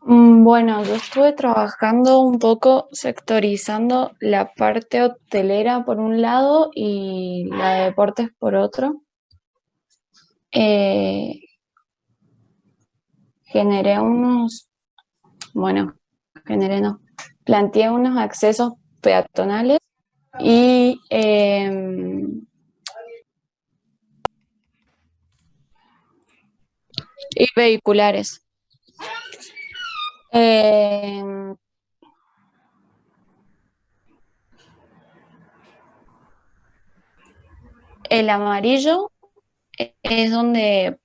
Bueno, yo estuve trabajando un poco sectorizando la parte hotelera por un lado y la de deportes por otro. Eh, generé unos, bueno, generé no, planteé unos accesos peatonales y vehiculares. Eh, el amarillo es donde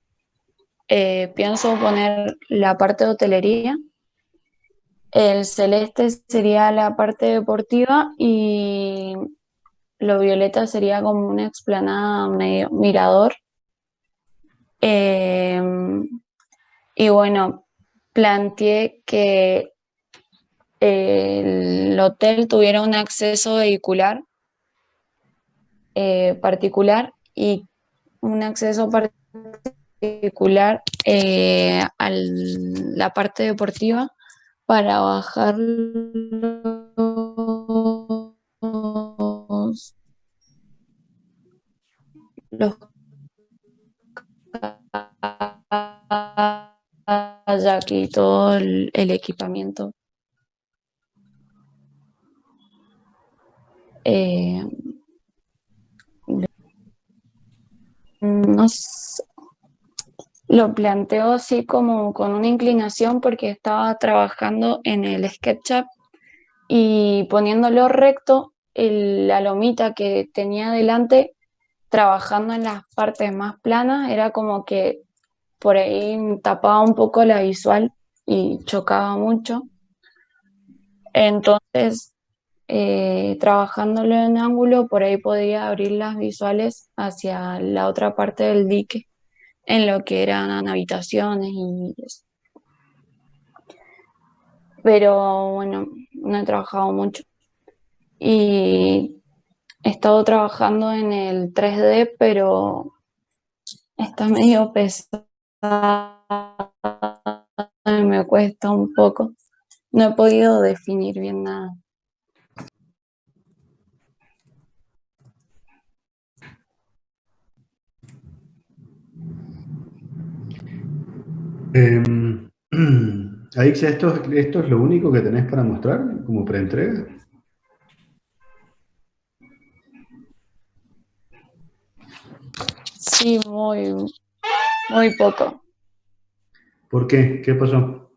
pienso poner la parte de hotelería. El celeste sería la parte deportiva y lo violeta sería como una explanada medio mirador. Eh, y bueno, planteé que el hotel tuviera un acceso vehicular particular y un acceso particular a la parte deportiva para bajar los kayak y todo el equipamiento. Eh, no sé, lo planteo así como con una inclinación porque estaba trabajando en el SketchUp y poniéndolo recto, la lomita que tenía delante, trabajando en las partes más planas, era como que por ahí tapaba un poco la visual y chocaba mucho. Entonces, trabajándolo en ángulo, por ahí podía abrir las visuales hacia la otra parte del dique, en lo que eran habitaciones y eso. Pero bueno, no he trabajado mucho. Y he estado trabajando en el 3D, pero está medio pesado y me cuesta un poco. No he podido definir bien nada. Eh, Aixa, ¿esto es lo único que tenés para mostrar como preentrega? Sí, muy poco. ¿Por qué? ¿Qué pasó?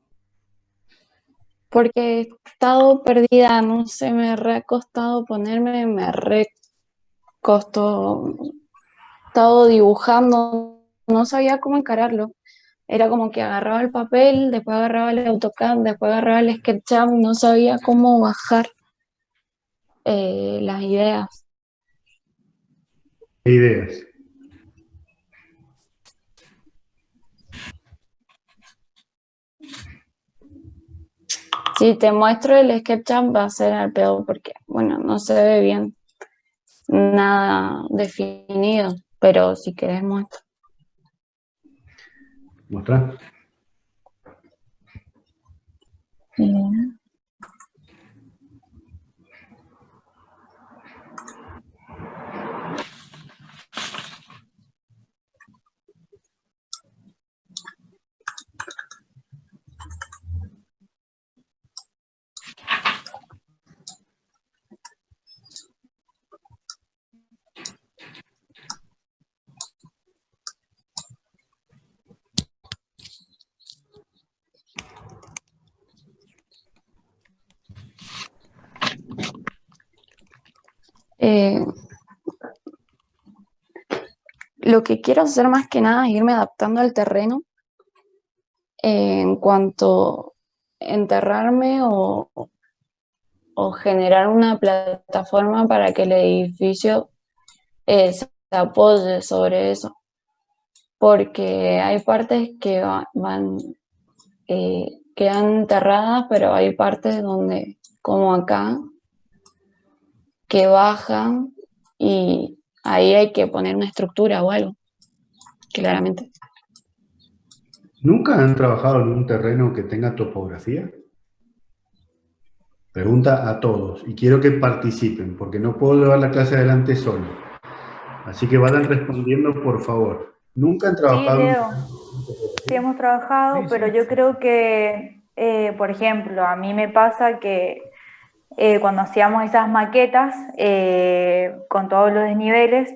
Porque he estado perdida, no sé, me re ha costado ponerme, costó, he estado dibujando, no sabía cómo encararlo. Era como que agarraba el papel, después agarraba el AutoCAD, después agarraba el SketchUp, no sabía cómo bajar las ideas. ¿Qué ideas? Si te muestro el SketchUp va a ser al pedo porque, bueno, no se ve bien nada definido, pero si querés muestro. ¿Mostrá? Bien. Eh, lo que quiero hacer más que nada es irme adaptando al terreno en cuanto enterrarme o generar una plataforma para que el edificio se apoye sobre eso, porque hay partes que quedan enterradas, pero hay partes donde, como acá, que bajan y ahí hay que poner una estructura o algo, claramente. ¿Nunca han trabajado en un terreno que tenga topografía? Pregunta a todos y quiero que participen porque no puedo llevar la clase adelante solo. Así que vayan respondiendo, por favor. ¿Nunca han Sí, trabajado en un Leo, terreno con sí topografía? hemos trabajado, Sí, pero sí. yo creo que, por ejemplo, a mí me pasa que cuando hacíamos esas maquetas con todos los desniveles,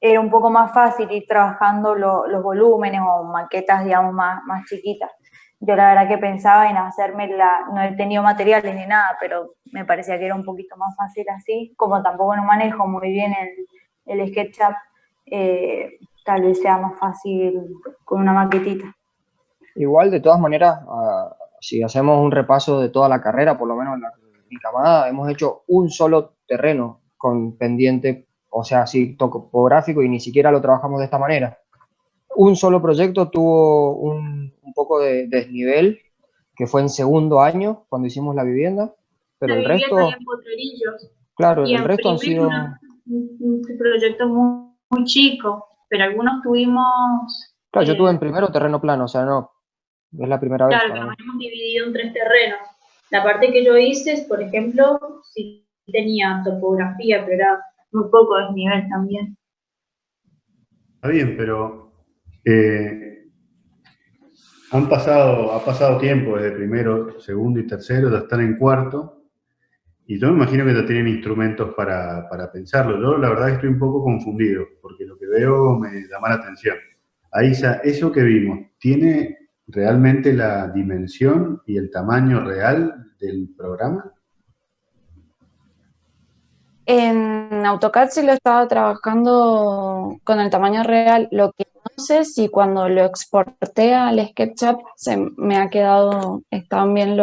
era un poco más fácil ir trabajando los volúmenes o maquetas, digamos, más chiquitas. Yo la verdad que pensaba en no he tenido materiales ni nada, pero me parecía que era un poquito más fácil así, como tampoco no manejo muy bien el SketchUp, tal vez sea más fácil con una maquetita. Igual, de todas maneras, si hacemos un repaso de toda la carrera, por lo menos en mi camada, hemos hecho un solo terreno con pendiente, o sea, así topográfico, y ni siquiera lo trabajamos de esta manera. Un solo proyecto tuvo un poco de desnivel, que fue en segundo año, cuando hicimos la vivienda, pero La el vivienda y resto, en Potrerillos. claro, Y el en resto han primero sido, un proyecto muy chico, pero algunos tuvimos, claro, yo tuve en primero terreno plano, o sea, no, es la primera vez claro, que para nos mí. habíamos dividido en 3 terrenos. La parte que yo hice, por ejemplo, sí tenía topografía, pero era muy poco desnivel también. Está bien, pero ha pasado tiempo desde primero, segundo y tercero, ya están en cuarto, y yo me imagino que ya tienen instrumentos para pensarlo. Yo la verdad estoy un poco confundido, porque lo que veo me llama la atención. Aisa, eso que vimos, ¿tiene realmente la dimensión y el tamaño real del programa? En AutoCAD sí lo estaba trabajando con el tamaño real. Lo que no sé si cuando lo exporté al SketchUp se me ha quedado, están bien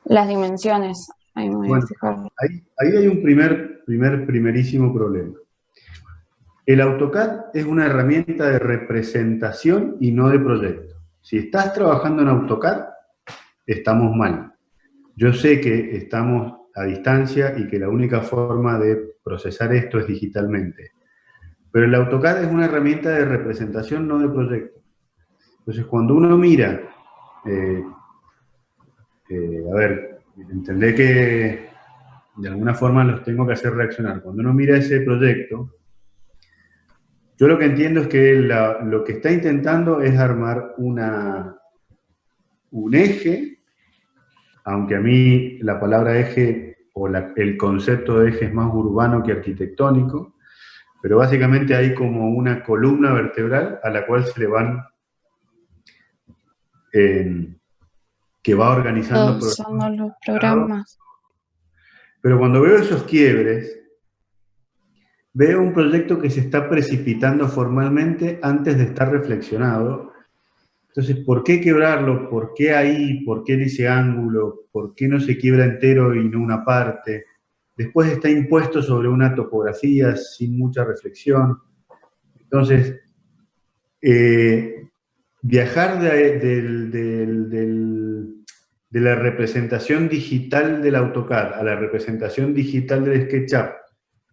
las dimensiones. Ahí me voy a Bueno, fijar. ahí hay un primerísimo problema. El AutoCAD es una herramienta de representación y no de proyecto. Si estás trabajando en AutoCAD, estamos mal. Yo sé que estamos a distancia y que la única forma de procesar esto es digitalmente. Pero el AutoCAD es una herramienta de representación, no de proyecto. Entonces, cuando uno mira, a ver, entendé que de alguna forma los tengo que hacer reaccionar. Cuando uno mira ese proyecto, yo lo que entiendo es que lo que está intentando es armar un eje, aunque a mí la palabra eje o el concepto de eje es más urbano que arquitectónico, pero básicamente hay como una columna vertebral a la cual se le van, que va organizando Son los programas. programas. Pero cuando veo esos quiebres, veo un proyecto que se está precipitando formalmente antes de estar reflexionado. Entonces, ¿por qué quebrarlo? ¿Por qué ahí? ¿Por qué en ese ángulo? ¿Por qué no se quiebra entero y no una parte? Después está impuesto sobre una topografía sin mucha reflexión. Entonces, viajar de la representación digital del AutoCAD a la representación digital del SketchUp,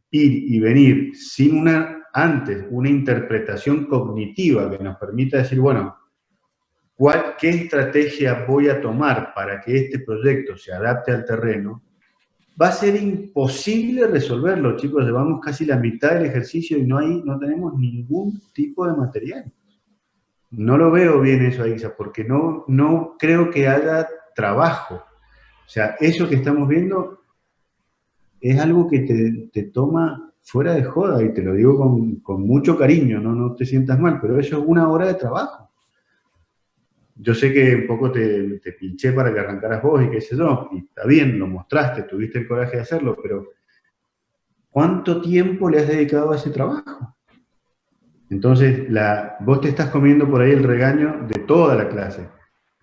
ir y venir sin antes una interpretación cognitiva que nos permita decir, bueno, ¿qué estrategia voy a tomar para que este proyecto se adapte al terreno? Va a ser imposible resolverlo, chicos. Llevamos casi la mitad del ejercicio y no tenemos ningún tipo de material. No lo veo bien eso, Aixa, porque no creo que haya trabajo. O sea, eso que estamos viendo es algo que te toma fuera de joda, y te lo digo con mucho cariño, no te sientas mal, pero eso es una hora de trabajo. Yo sé que un poco te pinché para que arrancaras vos y qué sé yo, y está bien, lo mostraste, tuviste el coraje de hacerlo, pero ¿cuánto tiempo le has dedicado a ese trabajo? Entonces, vos te estás comiendo por ahí el regaño de toda la clase.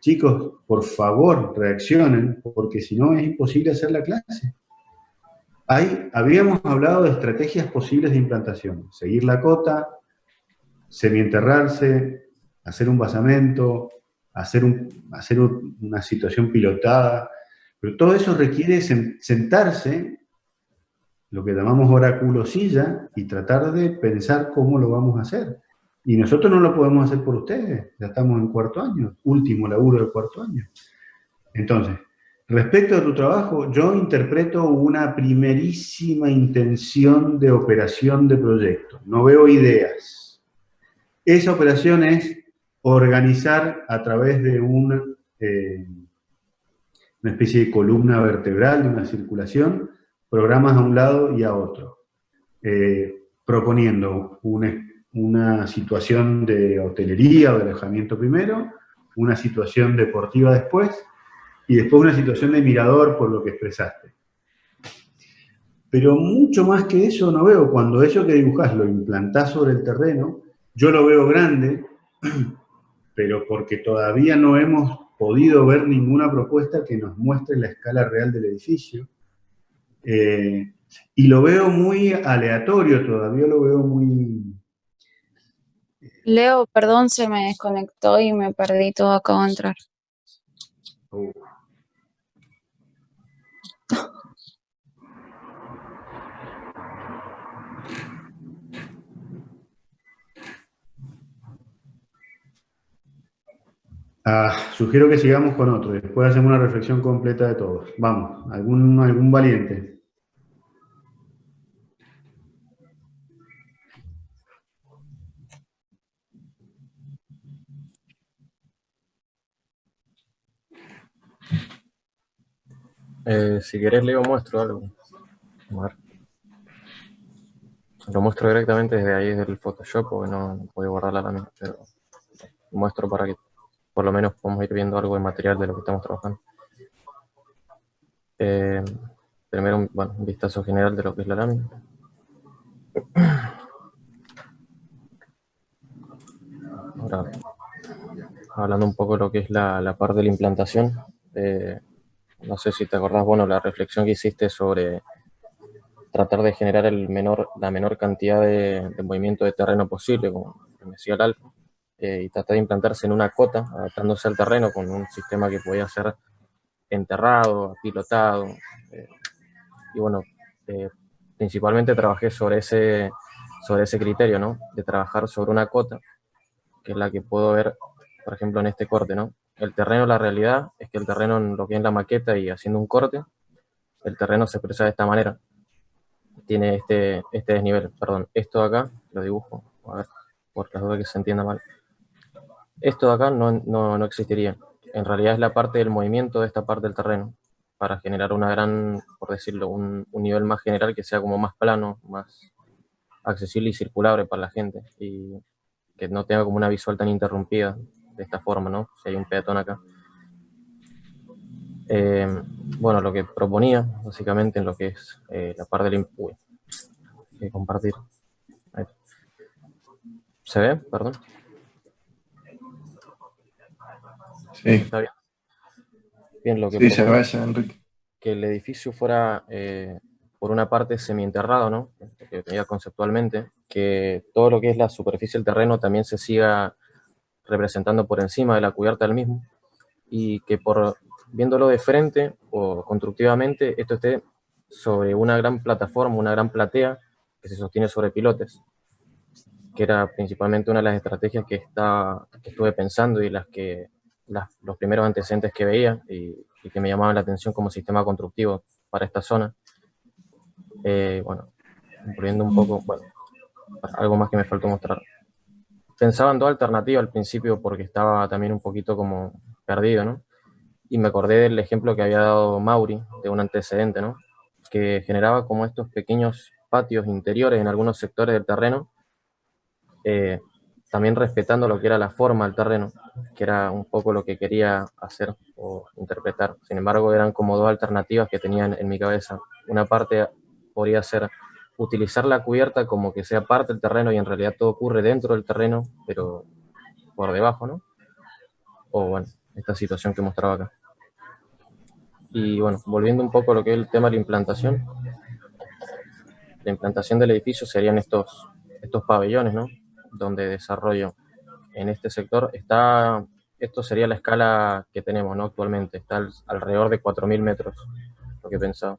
Chicos, por favor, reaccionen, porque si no es imposible hacer la clase. Habíamos hablado de estrategias posibles de implantación. Seguir la cota, semienterrarse, hacer un basamento, hacer una situación pilotada, pero todo eso requiere sentarse, lo que llamamos oráculo silla, y tratar de pensar cómo lo vamos a hacer. Y nosotros no lo podemos hacer por ustedes, ya estamos en cuarto año, último laburo del cuarto año. Entonces, respecto a tu trabajo, yo interpreto una primerísima intención de operación de proyecto, no veo ideas. Esa operación es organizar a través de una especie de columna vertebral, de una circulación, programas a un lado y a otro, proponiendo una situación de hotelería o de alojamiento primero, una situación deportiva después, y después una situación de mirador por lo que expresaste. Pero mucho más que eso no veo. Cuando eso que dibujás lo implantás sobre el terreno, yo lo veo grande, pero porque todavía no hemos podido ver ninguna propuesta que nos muestre la escala real del edificio. Y lo veo muy aleatorio, todavía lo veo muy... Leo, perdón, se me desconectó y me perdí todo, acabo de entrar. Sugiero que sigamos con otro, después hacemos una reflexión completa de todos. Vamos, algún valiente. Si querés, Leo, muestro algo. A ver. Lo muestro directamente desde ahí, desde el Photoshop, porque no puedo guardar la lámina, pero muestro para que por lo menos podamos ir viendo algo de material de lo que estamos trabajando. Primero, un vistazo general de lo que es la lámina. Ahora, hablando un poco de lo que es la parte de la implantación, no sé si te acordás, bueno, la reflexión que hiciste sobre tratar de generar la menor cantidad de movimiento de terreno posible, como me decía el Alfa, y tratar de implantarse en una cota, adaptándose al terreno con un sistema que podía ser enterrado, pilotado, y bueno, principalmente trabajé sobre ese criterio, ¿no? De trabajar sobre una cota, que es la que puedo ver, por ejemplo, en este corte, ¿no? El terreno, la realidad es que el terreno, en lo que es la maqueta y haciendo un corte, el terreno se expresa de esta manera. Tiene este desnivel, perdón, esto de acá, lo dibujo, a ver, por las dudas que se entienda mal. Esto de acá no existiría. En realidad es la parte del movimiento de esta parte del terreno, para generar una gran, por decirlo, un nivel más general que sea como más plano, más accesible y circulable para la gente, y que no tenga como una visual tan interrumpida de esta forma, ¿no? Si hay un peatón acá. Bueno, lo que proponía, básicamente, en lo que es la parte del... Uy, hay que compartir. Ahí. ¿Se ve? Perdón. Sí, ¿Está bien? Bien, lo que sí, se proponía, ve, Enrique. que el edificio fuera, por una parte, semienterrado, ¿no? Que tenía conceptualmente, que todo lo que es la superficie del terreno también se siga representando por encima de la cubierta del mismo, y que viéndolo de frente o constructivamente, esto esté sobre una gran plataforma, una gran platea que se sostiene sobre pilotes, que era principalmente una de las estrategias que estuve pensando y los primeros antecedentes que veía y que me llamaban la atención como sistema constructivo para esta zona. Bueno, volviendo un poco, bueno, algo más que me faltó mostrar. Pensaba en dos alternativas al principio porque estaba también un poquito como perdido, ¿no? Y me acordé del ejemplo que había dado Mauri, de un antecedente, ¿no? Que generaba como estos pequeños patios interiores en algunos sectores del terreno, también respetando lo que era la forma del terreno, que era un poco lo que quería hacer o interpretar. Sin embargo, eran como dos alternativas que tenían en mi cabeza. Una parte podría ser utilizar la cubierta como que sea parte del terreno y en realidad todo ocurre dentro del terreno, pero por debajo, ¿no? O bueno, esta situación que mostraba acá. Y bueno, volviendo un poco a lo que es el tema de la implantación del edificio serían estos pabellones, ¿no? Donde desarrollo en este sector esto sería la escala que tenemos, ¿no? Actualmente, está alrededor de 4.000 metros, lo que pensaba.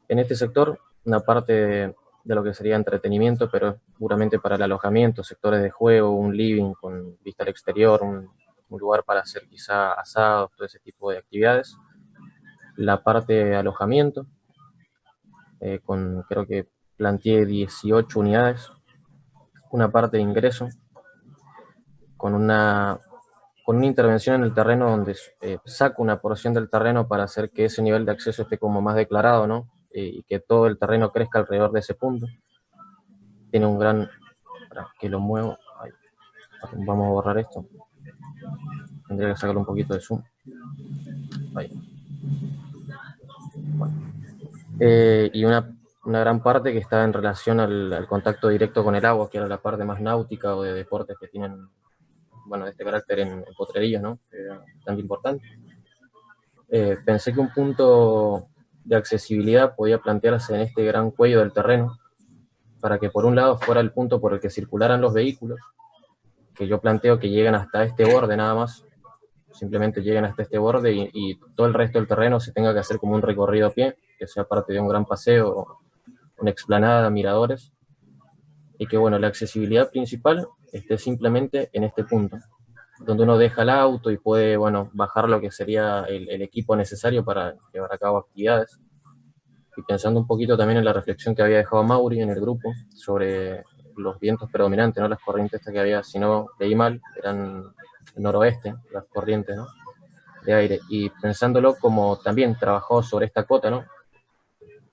En este sector, una parte de lo que sería entretenimiento, pero es puramente para el alojamiento, sectores de juego, un living con vista al exterior, un lugar para hacer quizá asados, todo ese tipo de actividades. La parte de alojamiento, creo que planteé 18 unidades, una parte de ingreso, con una intervención en el terreno donde saco una porción del terreno para hacer que ese nivel de acceso esté como más declarado, ¿no? Y que todo el terreno crezca alrededor de ese punto. Tiene un gran... que lo muevo. Ahí. Vamos a borrar esto. Tendría que sacarle un poquito de zoom. Ahí. Bueno. Y una gran parte que está en relación al contacto directo con el agua, que era la parte más náutica o de deportes que tienen, bueno, de este carácter en potrería, ¿no? Que era bastante importante. Pensé que un punto de accesibilidad podía plantearse en este gran cuello del terreno, para que por un lado fuera el punto por el que circularan los vehículos, que yo planteo que lleguen hasta este borde nada más, simplemente lleguen hasta este borde y todo el resto del terreno se tenga que hacer como un recorrido a pie, que sea parte de un gran paseo, una explanada, miradores, y que bueno, la accesibilidad principal esté simplemente en este punto, donde uno deja el auto y puede, bueno, bajar lo que sería el equipo necesario para llevar a cabo actividades. Y pensando un poquito también en la reflexión que había dejado Mauri en el grupo sobre los vientos predominantes, no las corrientes que había, si no leí mal, eran noroeste, las corrientes, ¿no?, de aire. Y pensándolo como también trabajó sobre esta cota, ¿no?,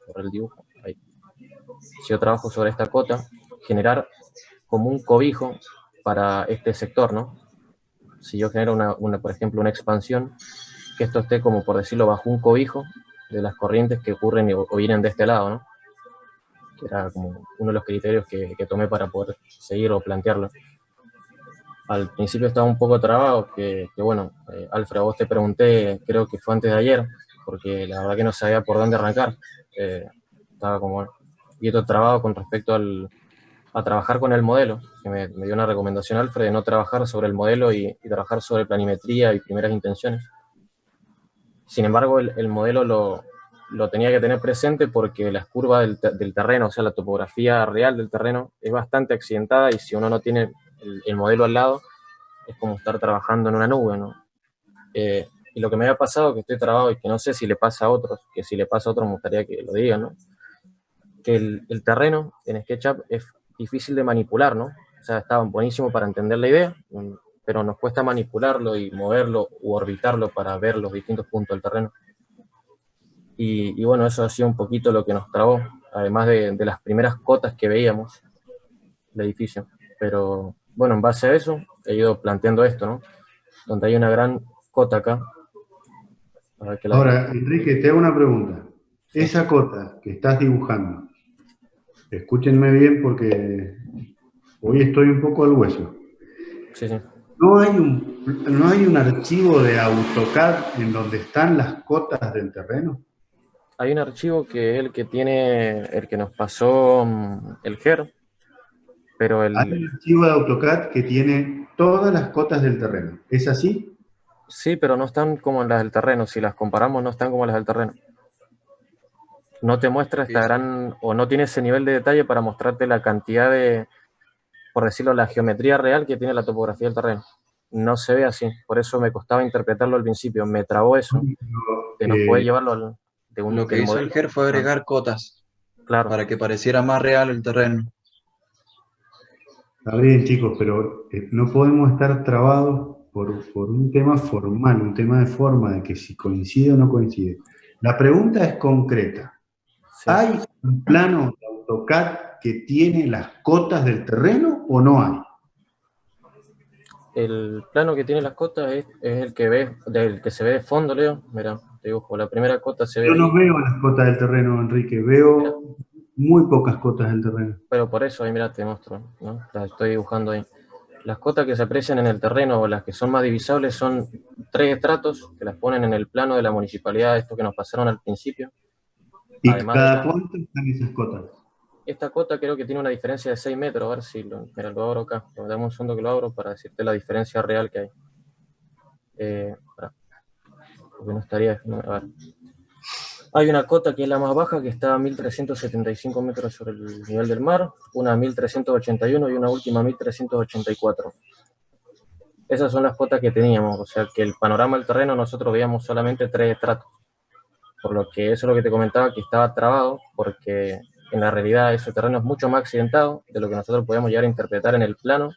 por el dibujo, ahí. Si yo trabajo sobre esta cota, generar como un cobijo para este sector, ¿no? Si yo genero por ejemplo, una expansión, que esto esté, como por decirlo, bajo un cobijo de las corrientes que ocurren o vienen de este lado, ¿no? Que era como uno de los criterios que tomé para poder seguir o plantearlo. Al principio estaba un poco trabado, que bueno, Alfred, a vos te pregunté, creo que fue antes de ayer, porque la verdad que no sabía por dónde arrancar. Estaba como un poquito trabado con respecto a trabajar con el modelo, que me dio una recomendación Alfred de no trabajar sobre el modelo y trabajar sobre planimetría y primeras intenciones. Sin embargo, el modelo lo tenía que tener presente porque las curvas del terreno, o sea, la topografía real del terreno, es bastante accidentada y si uno no tiene el modelo al lado, es como estar trabajando en una nube, ¿no? Y lo que me había pasado, que estoy trabado y que no sé si le pasa a otros, que si le pasa a otros me gustaría que lo digan, ¿no? Que el terreno en SketchUp es difícil de manipular, ¿no? O sea, está buenísimo para entender la idea, pero nos cuesta manipularlo y moverlo u orbitarlo para ver los distintos puntos del terreno. Y bueno, eso ha sido un poquito lo que nos trabó, además de las primeras cotas que veíamos del edificio. Pero bueno, en base a eso he ido planteando esto, ¿no? Donde hay una gran cota acá. A ver, Ahora, Enrique, te hago una pregunta. Sí. Esa cota que estás dibujando, escúchenme bien porque hoy estoy un poco al hueso. Sí, sí. ¿No hay un archivo de AutoCAD en donde están las cotas del terreno? Hay un archivo que es el que nos pasó el GER, pero Hay un archivo de AutoCAD que tiene todas las cotas del terreno. ¿Es así? sí, pero no están como las del terreno. Si las comparamos, no están como las del terreno. No te muestra esta gran, o no tiene ese nivel de detalle para mostrarte la cantidad de, por decirlo, la geometría real que tiene la topografía del terreno. No se ve así, por eso me costaba interpretarlo al principio, me trabó eso, de no poder llevarlo Lo que hizo el GER fue agregar cotas, claro, para que pareciera más real el terreno. Está bien, chicos, pero no podemos estar trabados por un tema formal, un tema de forma, de que si coincide o no coincide. La pregunta es concreta. sí. ¿Hay un plano de AutoCAD que tiene las cotas del terreno o no hay? El plano que tiene las cotas es el que del que se ve de fondo, Leo. Mira, te dibujo, la primera cota se ve Yo ahí. no veo las cotas del terreno, Enrique, veo muy pocas cotas del terreno. Pero por eso, ahí mira, te muestro, ¿no? Las estoy dibujando ahí. Las cotas que se aprecian en el terreno o las que son más divisibles son 3 estratos que las ponen en el plano de la municipalidad, esto que nos pasaron al principio. ¿Y Además cada cuánto están esas cotas? esta cota creo que tiene una diferencia de 6 metros, a ver si mira, lo abro acá. Dame un segundo que lo abro para decirte la diferencia real que hay. Porque no estaría, a ver. Hay una cota que es la más baja, que está a 1.375 metros sobre el nivel del mar, una a 1.381 y una última a 1.384. Esas son las cotas que teníamos, o sea que el panorama del terreno nosotros veíamos solamente 3 estratos. Por lo que eso es lo que te comentaba, que estaba trabado, porque en la realidad ese terreno es mucho más accidentado de lo que nosotros podíamos llegar a interpretar en el plano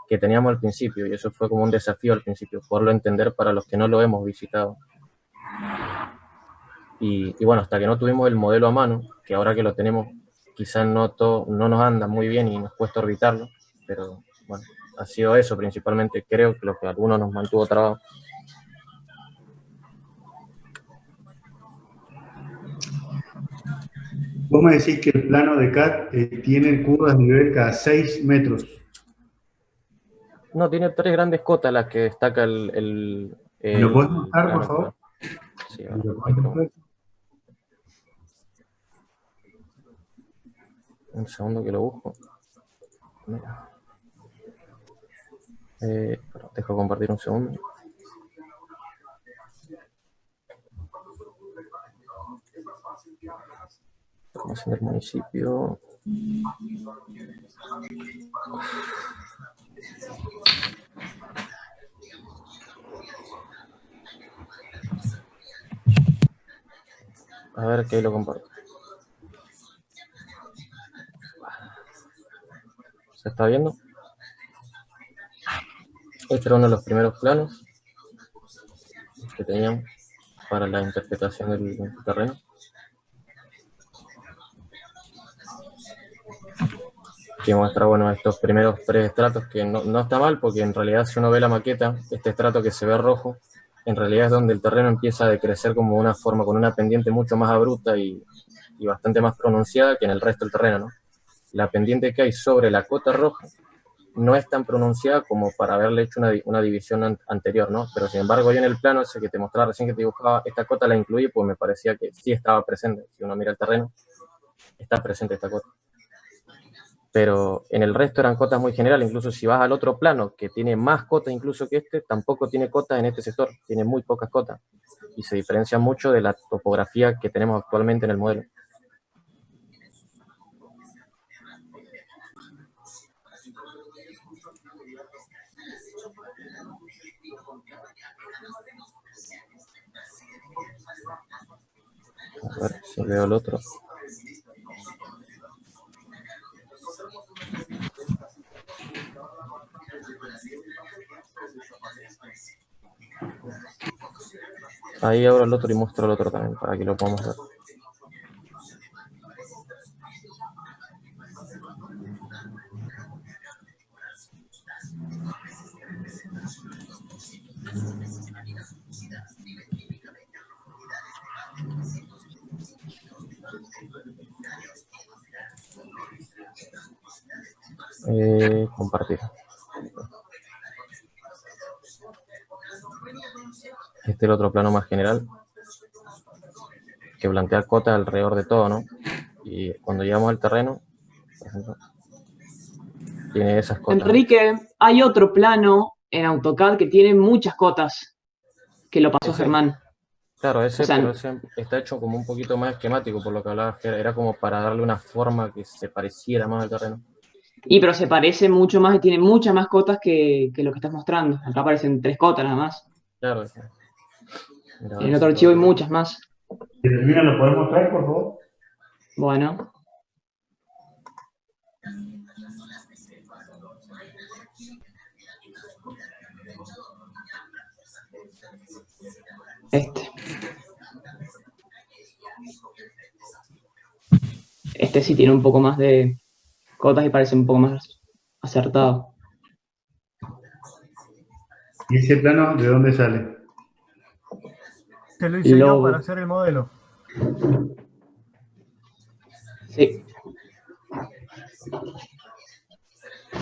que teníamos al principio, y eso fue como un desafío al principio, poderlo entender para los que no lo hemos visitado. Y bueno, hasta que no tuvimos el modelo a mano, que ahora que lo tenemos, quizás no nos anda muy bien y nos cuesta orbitarlo, pero bueno, ha sido eso principalmente, creo que lo que a algunos nos mantuvo trabajo. Vos me decís que el plano de CAT tiene curvas de nivel cada 6 metros. No, tiene 3 grandes cotas las que destaca ¿Me lo podés mostrar, por favor? Sí, ahora, un segundo que lo busco. Dejo compartir un segundo. Información del municipio. A ver, que ahí lo comparto. ¿Se está viendo? Este era uno de los primeros planos que teníamos para la interpretación del terreno. Que muestra, bueno, estos primeros 3 estratos, que no está mal, porque en realidad si uno ve la maqueta, este estrato que se ve rojo, en realidad es donde el terreno empieza a decrecer como una forma, con una pendiente mucho más abrupta y bastante más pronunciada que en el resto del terreno, ¿no? La pendiente que hay sobre la cota roja no es tan pronunciada como para haberle hecho una división anterior, ¿no? Pero sin embargo, yo en el plano ese que te mostraba recién, que te dibujaba, esta cota la incluí, pues me parecía que sí estaba presente. Si uno mira el terreno, está presente esta cota. Pero en el resto eran cotas muy generales. Incluso si vas al otro plano, que tiene más cotas incluso que este, tampoco tiene cotas en este sector, tiene muy pocas cotas, y se diferencia mucho de la topografía que tenemos actualmente en el modelo. A ver si veo el otro. Ahí abro el otro y muestro el otro también, para que lo podamos ver. Compartir. Este es el otro plano más general, que plantea cotas alrededor de todo, ¿no? Y cuando llegamos al terreno, por ejemplo, tiene esas cotas. Enrique, hay otro plano en AutoCAD que tiene muchas cotas, que lo pasó Germán. Claro, O sea, pero ese está hecho como un poquito más esquemático, por lo que hablabas, que era como para darle una forma que se pareciera más al terreno. pero se parece mucho más y tiene muchas más cotas que lo que estás mostrando. Acá aparecen 3 cotas nada más. Claro. Mira, En el otro archivo hay muchas más. Si termina, ¿lo podemos mostrar, por favor? Bueno. Este sí tiene un poco más de cotas y parece un poco más acertado. ¿Y ese plano de dónde sale? Se lo hice yo para hacer el modelo. Sí.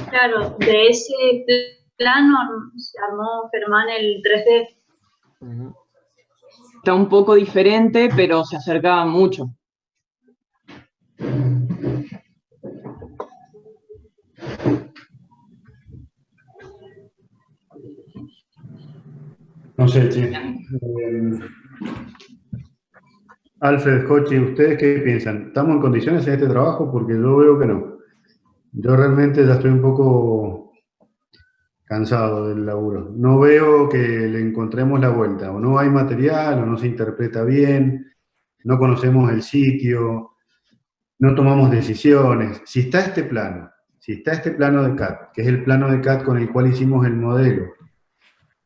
Claro, de ese plano se armó Germán el 3D. Está un poco diferente, pero se acercaba mucho. No sé, che. Alfred, Jochi, ¿ustedes qué piensan? ¿Estamos en condiciones en este trabajo? Porque yo veo que no. Yo realmente ya estoy un poco cansado del laburo. No veo que le encontremos la vuelta. O no hay material, o no se interpreta bien, no conocemos el sitio, no tomamos decisiones. Si está este plano de CAD, que es el plano de CAD con el cual hicimos el modelo,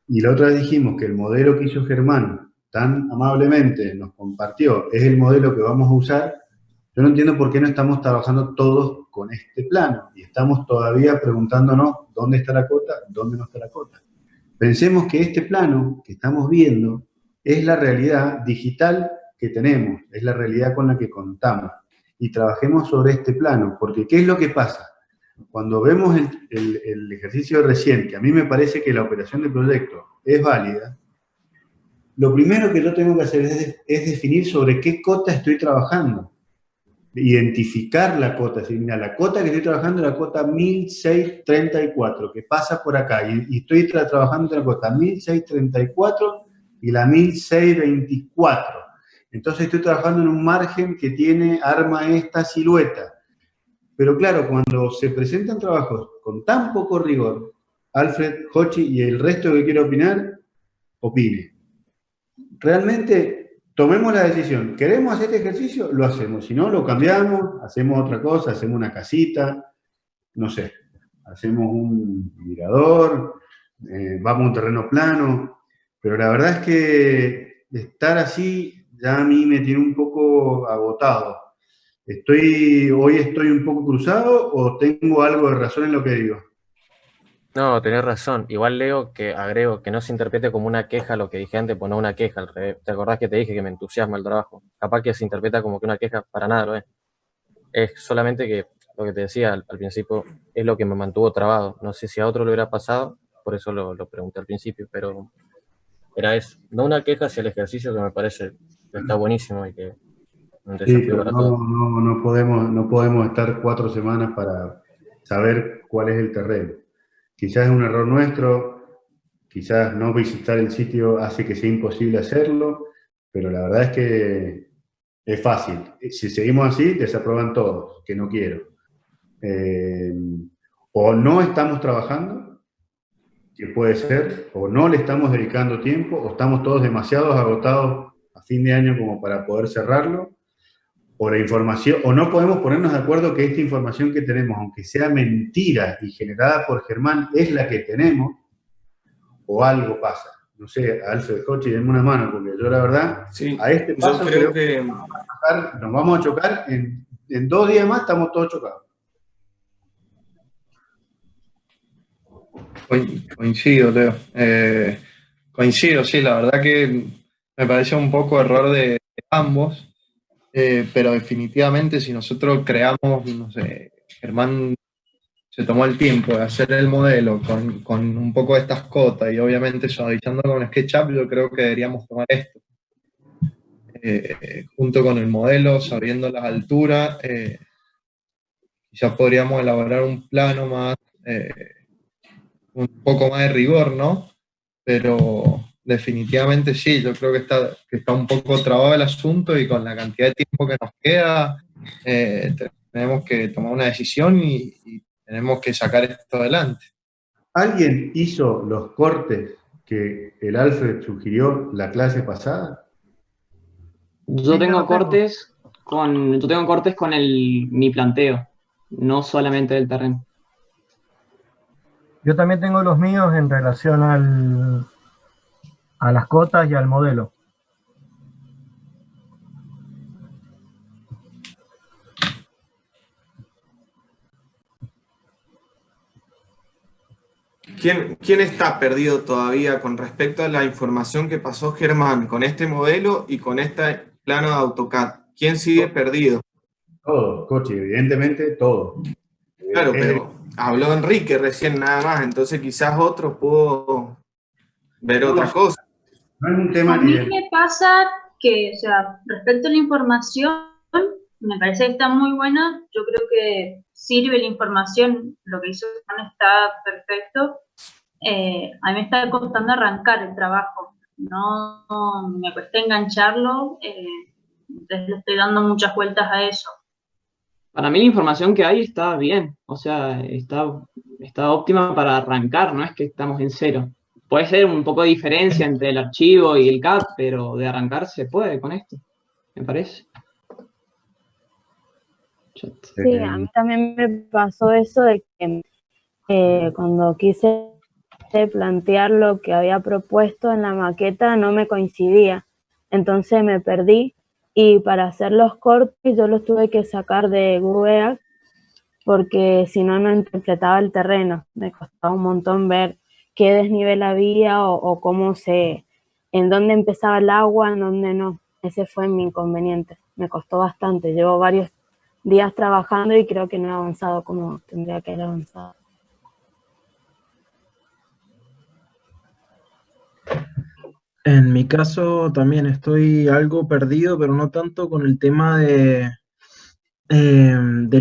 y la otra vez dijimos que el modelo que hizo Germán tan amablemente nos compartió es el modelo que vamos a usar, yo no entiendo por qué no estamos trabajando todos con este plano y estamos todavía preguntándonos dónde está la cota, dónde no está la cota. Pensemos que este plano que estamos viendo es la realidad digital que tenemos, es la realidad con la que contamos. Y trabajemos sobre este plano, porque ¿qué es lo que pasa? Cuando vemos el ejercicio recién, que a mí me parece que la operación del proyecto es válida, lo primero que yo tengo que hacer es definir sobre qué cota estoy trabajando. Identificar la cota, es decir, mira, la cota que estoy trabajando es la cota 1634, que pasa por acá, y estoy trabajando en la cota 1634 y la 1624. Entonces estoy trabajando en un margen que arma esta silueta. Pero claro, cuando se presentan trabajos con tan poco rigor, Alfred, Jochi y el resto que quiere opinar, opine. Realmente, tomemos la decisión. ¿Queremos hacer este ejercicio? Lo hacemos. Si no, lo cambiamos, hacemos otra cosa, hacemos una casita, no sé, hacemos un mirador, vamos a un terreno plano. Pero la verdad es que estar así ya a mí me tiene un poco agotado. ¿Hoy estoy un poco cruzado o tengo algo de razón en lo que digo? No, tenés razón. Igual Leo, que agrego que no se interprete como una queja lo que dije antes, pues no una queja al revés. ¿Te acordás que te dije que me entusiasma el trabajo? Capaz que se interpreta como que una queja, para nada lo es. Es solamente que lo que te decía al principio es lo que me mantuvo trabado. No sé si a otro le hubiera pasado, por eso lo pregunté al principio, pero era eso. No una queja hacia el ejercicio, que me parece que está buenísimo y que es un Sí, desafío pero para todos. no podemos estar 4 semanas para saber cuál es el terreno. Quizás es un error nuestro, quizás no visitar el sitio hace que sea imposible hacerlo, pero la verdad es que es fácil. Si seguimos así, desaprueban todos, que no quiero. O no estamos trabajando, que puede ser, o no le estamos dedicando tiempo, o estamos todos demasiado agotados a fin de año como para poder cerrarlo, o la información, o no podemos ponernos de acuerdo que esta información que tenemos, aunque sea mentira y generada por Germán, es la que tenemos, o algo pasa. No sé, Alfred, Jochi, denme una mano, porque yo la verdad, Sí, a este paso yo creo que nos vamos a chocar, en 2 días más estamos todos chocados. Coincido, Leo. Coincido, sí, la verdad que me parece un poco error de ambos, pero definitivamente si nosotros creamos, no sé, Germán se tomó el tiempo de hacer el modelo con un poco de estas cotas y obviamente suavizando con SketchUp, yo creo que deberíamos tomar esto. Junto con el modelo, sabiendo las alturas, quizás podríamos elaborar un plano más, un poco más de rigor, ¿no? Pero definitivamente sí, yo creo que está un poco trabado el asunto y con la cantidad de tiempo que nos queda, tenemos que tomar una decisión y tenemos que sacar esto adelante. ¿Alguien hizo los cortes que el Alfred sugirió la clase pasada? Yo tengo cortes con mi planteo, no solamente del terreno. Yo también tengo los míos en relación a las cotas y al modelo. ¿quién está perdido todavía con respecto a la información que pasó Germán con este modelo y con este plano de AutoCAD? ¿Quién sigue perdido? Todo, Coche, evidentemente todo. Claro, pero habló Enrique recién nada más, entonces quizás otro pudo ver otra cosa. No es un tema A mí me pasa que, o sea, respecto a la información, me parece que está muy buena. Yo creo que sirve la información, lo que hizo Juan está perfecto. A mí me está costando arrancar el trabajo, no me cuesta engancharlo, Entonces le estoy dando muchas vueltas a eso. Para mí la información que hay está bien, o sea, está óptima para arrancar, no es que estamos en cero. Puede ser un poco de diferencia entre el archivo y el CAD, pero de arrancar se puede con esto, me parece. Sí, a mí también me pasó eso de que cuando quise plantear lo que había propuesto en la maqueta no me coincidía, entonces me perdí y para hacer los cortes yo los tuve que sacar de Google Earth porque si no, no interpretaba el terreno, me costaba un montón ver qué desnivel había o cómo en dónde empezaba el agua, en dónde no. Ese fue mi inconveniente, me costó bastante, llevo varios días trabajando y creo que no he avanzado como tendría que haber avanzado. En mi caso también estoy algo perdido, pero no tanto con el tema del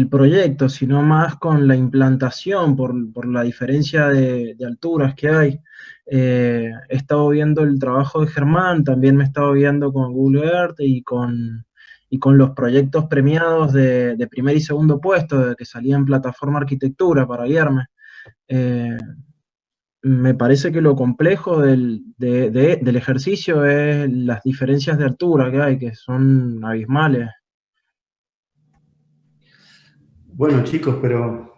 proyecto, sino más con la implantación, por la diferencia de alturas que hay. He estado viendo el trabajo de Germán, también me he estado viendo con Google Earth y con los proyectos premiados de primer y segundo puesto, que salía en Plataforma Arquitectura para guiarme. Me parece que lo complejo del ejercicio es las diferencias de altura que hay, que son abismales. Bueno, chicos, pero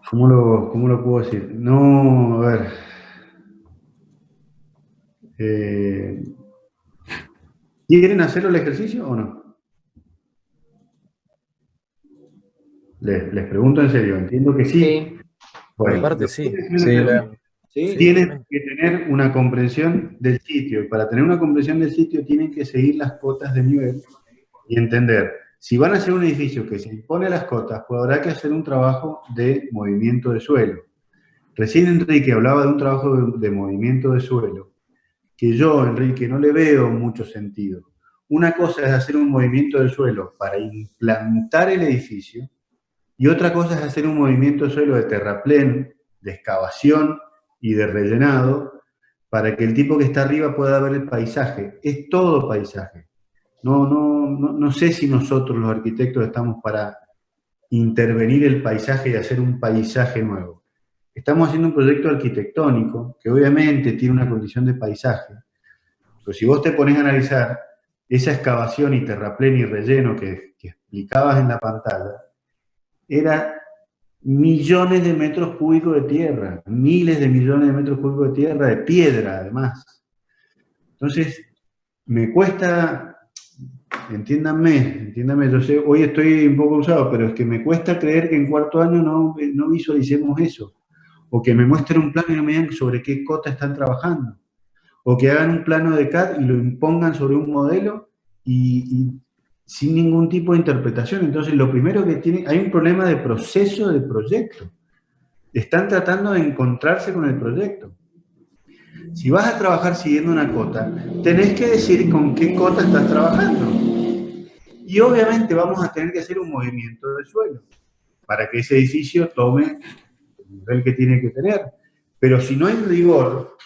¿cómo lo puedo decir? No, a ver. ¿Quieren hacerlo el ejercicio o no? Les pregunto en serio, entiendo que sí. Por mi parte, sí. Tienen que tener una comprensión del sitio. Y para tener una comprensión del sitio tienen que seguir las cotas de nivel y entender. Si van a hacer un edificio que se impone las cotas, pues habrá que hacer un trabajo de movimiento de suelo. Recién Enrique hablaba de un trabajo de movimiento de suelo, que yo, Enrique, no le veo mucho sentido. Una cosa es hacer un movimiento del suelo para implantar el edificio y otra cosa es hacer un movimiento de suelo de terraplén, de excavación y de rellenado para que el tipo que está arriba pueda ver el paisaje. Es todo paisaje. No sé si nosotros los arquitectos estamos para intervenir el paisaje y hacer un paisaje nuevo. Estamos haciendo un proyecto arquitectónico que obviamente tiene una condición de paisaje, pero si vos te pones a analizar esa excavación y terraplén y relleno que explicabas en la pantalla, era millones de metros cúbicos de tierra, miles de millones de metros cúbicos de tierra, de piedra además. Entonces, me cuesta, entiéndanme, yo sé, hoy estoy un poco usado, pero es que me cuesta creer que en cuarto año no visualicemos eso. O que me muestren un plano y no me digan sobre qué cota están trabajando. O que hagan un plano de CAD y lo impongan sobre un modelo y sin ningún tipo de interpretación. Entonces, lo primero que hay un problema de proceso del proyecto. Están tratando de encontrarse con el proyecto. Si vas a trabajar siguiendo una cota, tenés que decir con qué cota estás trabajando. Y obviamente vamos a tener que hacer un movimiento de suelo para que ese edificio tome el nivel que tiene que tener. Pero si no hay rigor,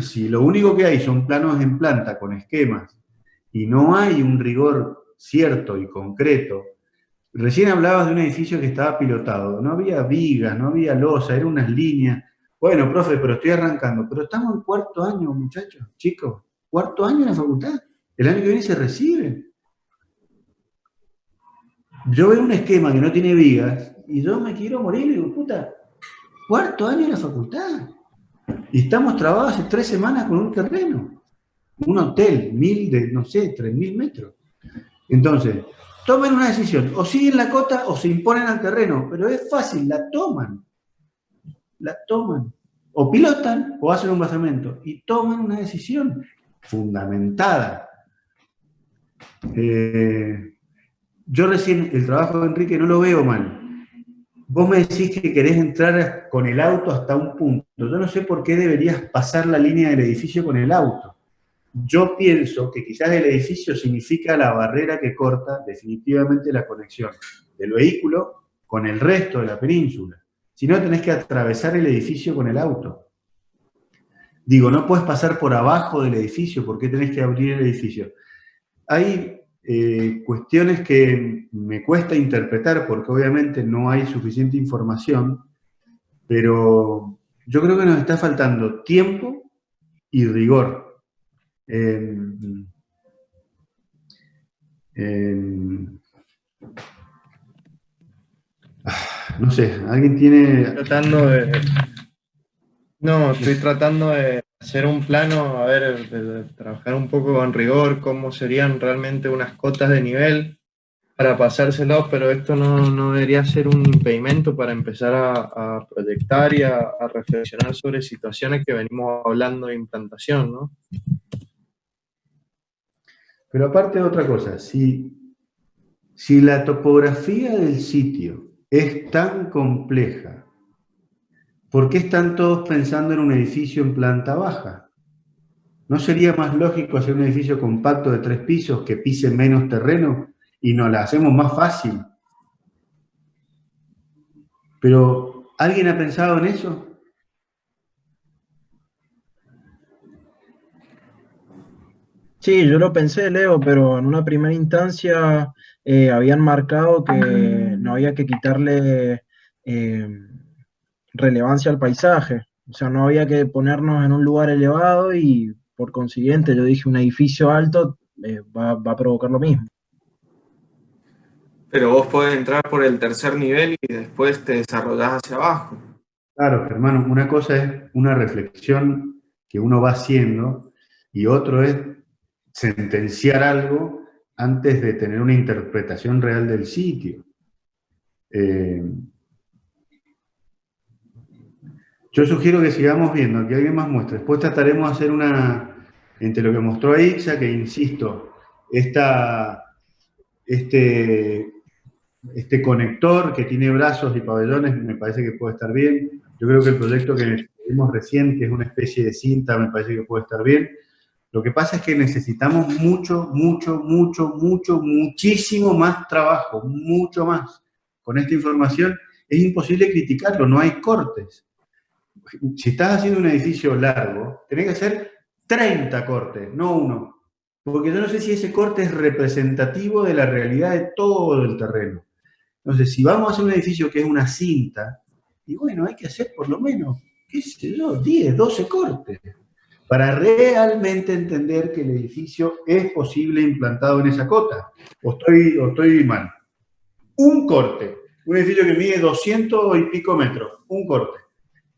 si lo único que hay son planos en planta con esquemas y no hay un rigor cierto y concreto, recién hablabas de un edificio que estaba pilotado, no había vigas, no había losa, eran unas líneas. Bueno, profe, pero estoy arrancando. Pero estamos en cuarto año, muchachos, chicos. Cuarto año en la facultad. El año que viene se recibe. Yo veo un esquema que no tiene vigas y yo me quiero morir y digo, puta, cuarto año en la facultad. Y estamos trabados hace 3 semanas con un terreno. Un hotel, 3.000 metros. Entonces, tomen una decisión. O siguen la cota o se imponen al terreno. Pero es fácil, la toman. La toman. O pilotan o hacen un basamento. Y toman una decisión fundamentada. Yo recién el trabajo de Enrique no lo veo mal. Vos me decís que querés entrar con el auto hasta un punto. Yo no sé por qué deberías pasar la línea del edificio con el auto. Yo pienso que quizás el edificio significa la barrera que corta definitivamente la conexión del vehículo con el resto de la península. Si no, tenés que atravesar el edificio con el auto. Digo, no puedes pasar por abajo del edificio, ¿por qué tenés que abrir el edificio? Hay cuestiones que me cuesta interpretar porque obviamente no hay suficiente información, pero yo creo que nos está faltando tiempo y rigor. No sé, ¿alguien tiene...? Estoy tratando de hacer un plano, a ver, de trabajar un poco con rigor, cómo serían realmente unas cotas de nivel para pasárselos, pero esto no debería ser un impedimento para empezar a proyectar y a reflexionar sobre situaciones que venimos hablando de implantación, ¿no? Pero aparte de otra cosa, si la topografía del sitio es tan compleja, ¿por qué están todos pensando en un edificio en planta baja? ¿No sería más lógico hacer un edificio compacto de 3 pisos que pise menos terreno y nos la hacemos más fácil? Pero, ¿alguien ha pensado en eso? Sí, yo lo pensé, Leo, pero en una primera instancia habían marcado que no había que quitarle relevancia al paisaje. O sea, no había que ponernos en un lugar elevado y por consiguiente yo dije un edificio alto va a provocar lo mismo. Pero vos podés entrar por el tercer nivel y después te desarrollás hacia abajo. Claro, hermano, una cosa es una reflexión que uno va haciendo y otro es sentenciar algo antes de tener una interpretación real del sitio. Yo sugiero que sigamos viendo, que alguien más muestre. Después trataremos de hacer una, entre lo que mostró Aixa, que insisto, este conector que tiene brazos y pabellones, me parece que puede estar bien. Yo creo que el proyecto que vimos recién, que es una especie de cinta, me parece que puede estar bien. Lo que pasa es que necesitamos muchísimo más trabajo, mucho más. Con esta información es imposible criticarlo, no hay cortes. Si estás haciendo un edificio largo, tenés que hacer 30 cortes, no uno. Porque yo no sé si ese corte es representativo de la realidad de todo el terreno. Entonces, si vamos a hacer un edificio que es una cinta, y bueno, hay que hacer por lo menos, qué sé yo, 10, 12 cortes, para realmente entender que el edificio es posible implantado en esa cota. ¿O estoy mal? Un corte, un edificio que mide 200 y pico metros, un corte.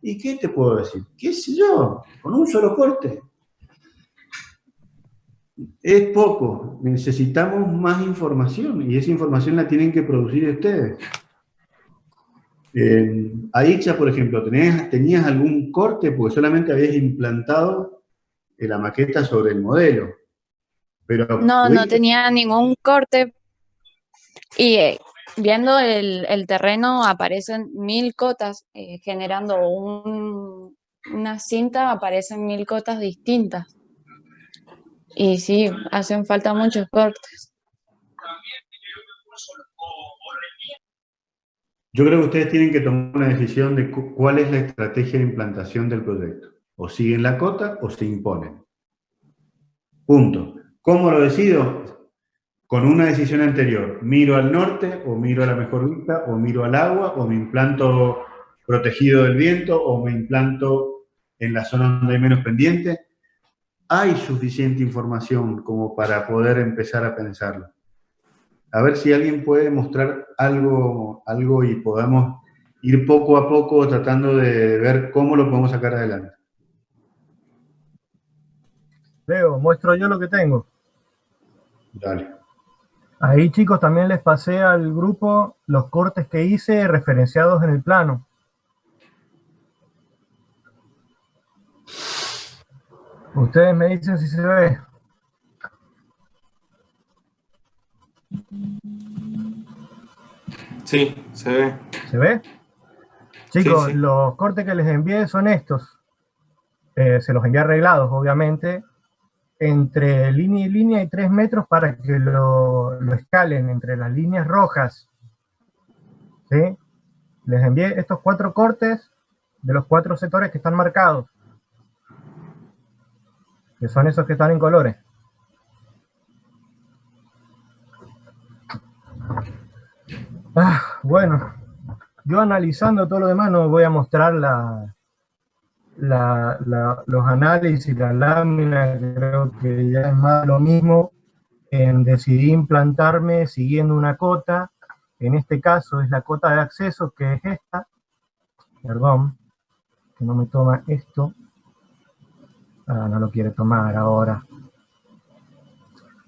¿Y qué te puedo decir? ¿Qué sé yo? Con un solo corte. Es poco. Necesitamos más información y esa información la tienen que producir ustedes. Aicha, por ejemplo, ¿tenías algún corte? Porque solamente habías implantado la maqueta sobre el modelo. Pero no tenía ningún corte y viendo el terreno aparecen 1000 cotas, generando una cinta aparecen 1000 cotas distintas. Y sí, hacen falta muchos cortes. Yo creo que ustedes tienen que tomar una decisión de cuál es la estrategia de implantación del proyecto. O siguen la cota o se imponen. Punto. ¿Cómo lo decido? Con una decisión anterior. ¿Miro al norte o miro a la mejor vista o miro al agua o me implanto protegido del viento o me implanto en la zona donde hay menos pendiente? Hay suficiente información como para poder empezar a pensarlo. A ver si alguien puede mostrar algo y podamos ir poco a poco tratando de ver cómo lo podemos sacar adelante. Leo, muestro yo lo que tengo. Dale. Ahí, chicos, también les pasé al grupo los cortes que hice referenciados en el plano. Ustedes me dicen si se ve. Sí, se ve. ¿Se ve? Chicos, Sí, sí. los cortes que les envié son estos. Se los envié arreglados, obviamente. Entre línea y línea hay 3 metros para que lo escalen entre las líneas rojas. ¿Sí? Les envié estos 4 cortes de los 4 sectores que están marcados, que son esos que están en colores. Bueno, yo analizando todo lo demás no voy a mostrar los análisis, la lámina, creo que ya es más lo mismo. Decidí implantarme siguiendo una cota, en este caso es la cota de acceso, que es esta, perdón, que no me toma esto, no lo quiere tomar ahora.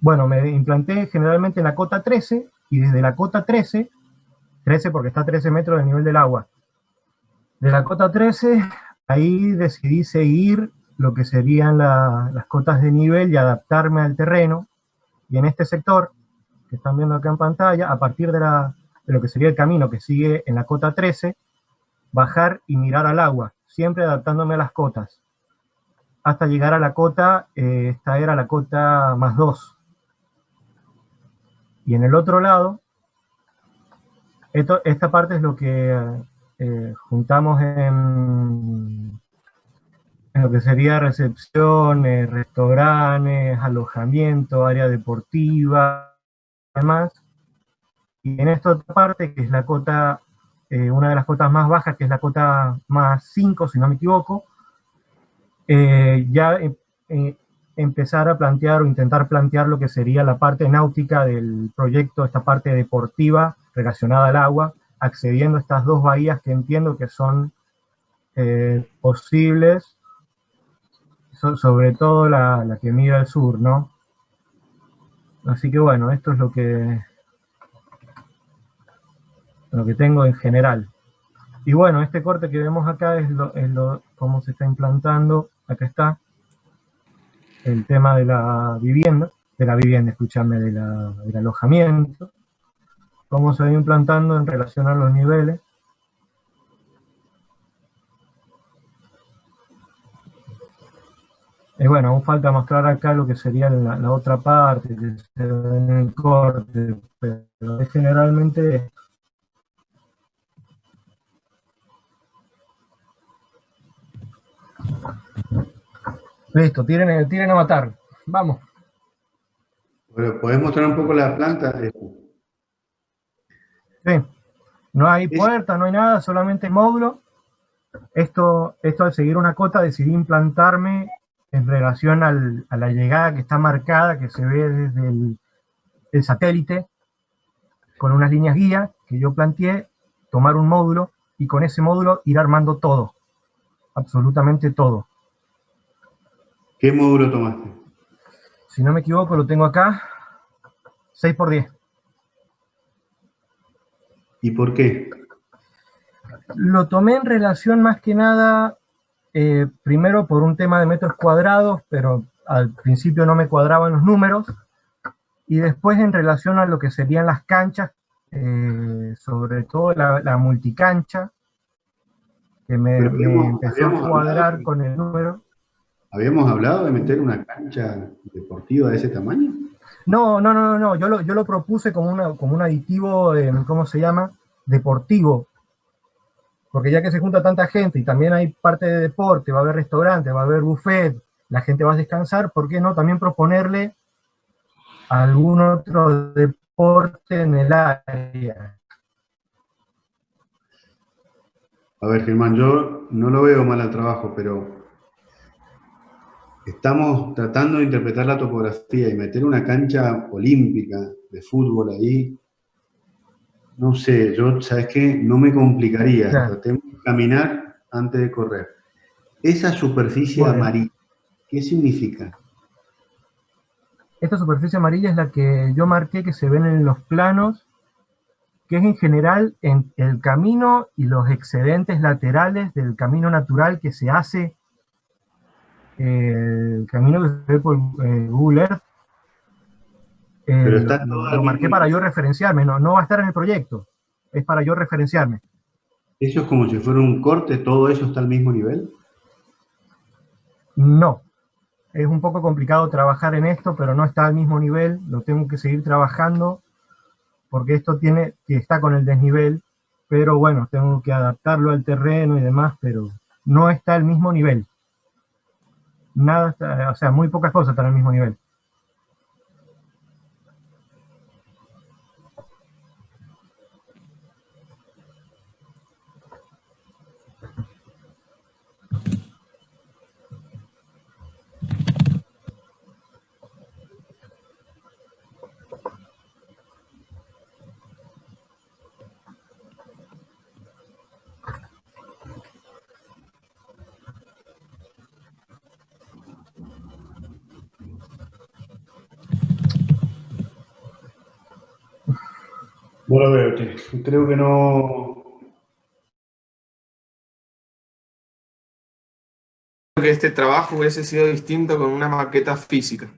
Bueno, me implanté generalmente en la cota 13, y desde la cota 13 porque está a 13 metros del nivel del agua, de la cota 13, ahí decidí seguir lo que serían las cotas de nivel y adaptarme al terreno. Y en este sector, que están viendo acá en pantalla, a partir de lo que sería el camino que sigue en la cota 13, bajar y mirar al agua, siempre adaptándome a las cotas, hasta llegar a la cota, esta era la cota más 2. Y en el otro lado, esta parte es lo que juntamos en lo que sería recepciones, restaurantes, alojamiento, área deportiva, además. Y en esta otra parte, que es la cota, una de las cotas más bajas, que es la cota más 5, si no me equivoco, ya empezar a plantear o intentar plantear lo que sería la parte náutica del proyecto, esta parte deportiva relacionada al agua, accediendo a estas 2 bahías que entiendo que son posibles, sobre todo la que mira al sur, ¿no? Así que bueno, esto es lo que tengo en general. Y bueno, este corte que vemos acá es cómo se está implantando. Acá está el tema de la vivienda, escúchame, del alojamiento, cómo se va implantando en relación a los niveles. Y bueno, aún falta mostrar acá lo que sería la otra parte, que se ve en el corte, pero es generalmente esto. Listo, tiren a matar. Vamos. Bueno, ¿podés mostrar un poco la planta? Sí. No hay puerta, no hay nada, solamente módulo. Esto al seguir una cota decidí implantarme en relación a la llegada que está marcada, que se ve desde el satélite, con unas líneas guía que yo planteé, tomar un módulo y con ese módulo ir armando todo, absolutamente todo. ¿Qué módulo tomaste? Si no me equivoco, lo tengo acá, 6×10. ¿Y por qué? Lo tomé en relación más que nada, primero por un tema de metros cuadrados, pero al principio no me cuadraban los números, y después en relación a lo que serían las canchas, sobre todo la multicancha, que me empezó a cuadrar con el número. ¿Habíamos hablado de meter una cancha deportiva de ese tamaño? No, yo lo propuse como un aditivo, ¿cómo se llama? Deportivo. Porque ya que se junta tanta gente y también hay parte de deporte, va a haber restaurante, va a haber buffet, la gente va a descansar, ¿por qué no también proponerle algún otro deporte en el área? A ver, Germán, yo no lo veo mal al trabajo, pero estamos tratando de interpretar la topografía y meter una cancha olímpica de fútbol ahí. No sé, yo, ¿sabes qué? No me complicaría. Claro. Tratemos de caminar antes de correr. Esa superficie amarilla, ¿qué significa? Esta superficie amarilla es la que yo marqué, que se ven en los planos, que es en general en el camino y los excedentes laterales del camino natural que se hace, el camino que se ve por Google Earth. Pero está lo marqué para yo referenciarme, no va a estar en el proyecto, es para yo referenciarme. ¿Eso es como si fuera un corte, todo eso está al mismo nivel? No, es un poco complicado trabajar en esto, pero no está al mismo nivel, lo tengo que seguir trabajando, porque esto está con el desnivel, pero bueno, tengo que adaptarlo al terreno y demás, pero no está al mismo nivel. Nada está, o sea, muy pocas cosas están al mismo nivel. No lo veo, che. Creo que no. Que este trabajo hubiese sido distinto con una maqueta física.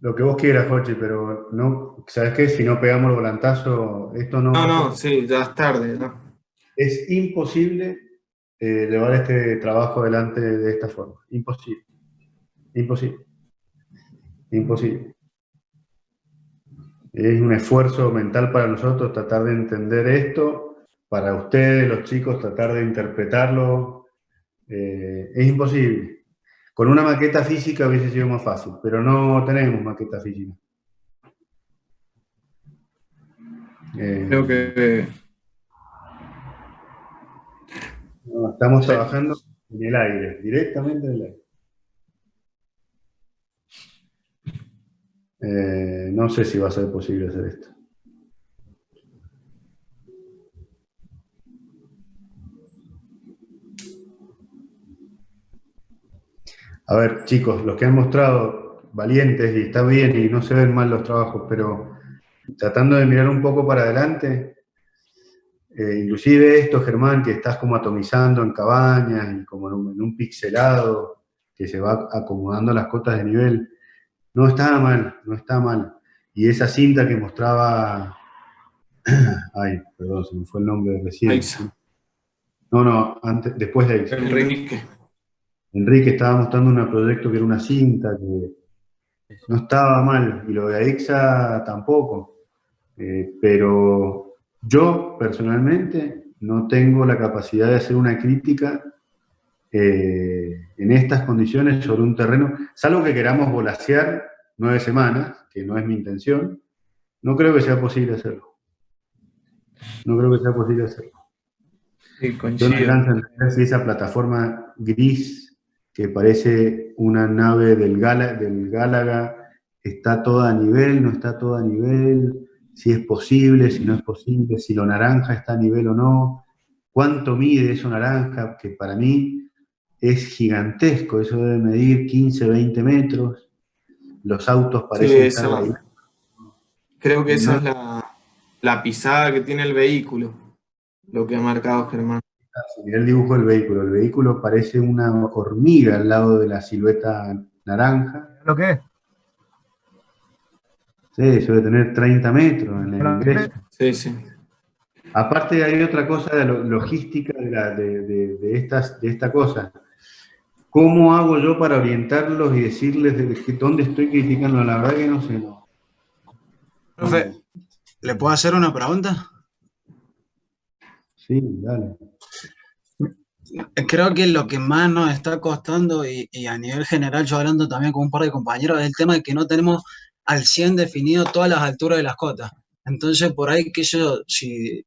Lo que vos quieras, Jochi, pero no, ¿sabes qué? Si no pegamos el volantazo, esto no... No, sí, ya es tarde, ¿no? Es imposible llevar este trabajo adelante de esta forma. Imposible. Imposible. Imposible. Es un esfuerzo mental para nosotros tratar de entender esto, para ustedes, los chicos, tratar de interpretarlo. Es imposible. Con una maqueta física hubiese sido más fácil, pero no tenemos maqueta física. Creo que No, estamos trabajando en el aire, directamente en el aire. No sé si va a ser posible hacer esto. A ver, chicos, los que han mostrado valientes y está bien y no se ven mal los trabajos, pero tratando de mirar un poco para adelante, inclusive esto, Germán, que estás como atomizando en cabañas y como en un pixelado que se va acomodando las cotas de nivel, no está mal, no está mal. Y esa cinta que mostraba, ay, perdón, se me fue el nombre de recién. Aixa. No, antes, después de Aixa. Enrique estaba mostrando un proyecto que era una cinta que no estaba mal, y lo de AIXA tampoco. Pero yo, personalmente, no tengo la capacidad de hacer una crítica en estas condiciones sobre un terreno, salvo que queramos volasear 9 semanas, que no es mi intención, no creo que sea posible hacerlo. No creo que sea posible hacerlo. sí, Yo coincido. no alcanzo a entender si esa plataforma gris que parece una nave del Gálaga está toda a nivel, no está toda a nivel, si es posible, si no es posible, si lo naranja está a nivel o no, cuánto mide eso naranja, que para mí es gigantesco, eso debe medir 15, 20 metros, los autos parecen estar ahí. Creo que esa No. es la pisada que tiene el vehículo, lo que ha marcado Germán. Si mirá el dibujo del vehículo, el vehículo parece una hormiga al lado de la silueta naranja. ¿Lo que es? Sí, suele tener 30 metros en el ingreso. Sí, sí. Aparte hay otra cosa de logística de esta cosa. ¿Cómo hago yo para orientarlos y decirles dónde estoy criticando? La verdad que no sé. No. Profe, ¿le puedo hacer una pregunta? Sí, dale. Creo que lo que más nos está costando, y a nivel general, yo hablando también con un par de compañeros, es el tema de que no tenemos al 100 definido todas las alturas de las cotas. Entonces, por ahí que yo, si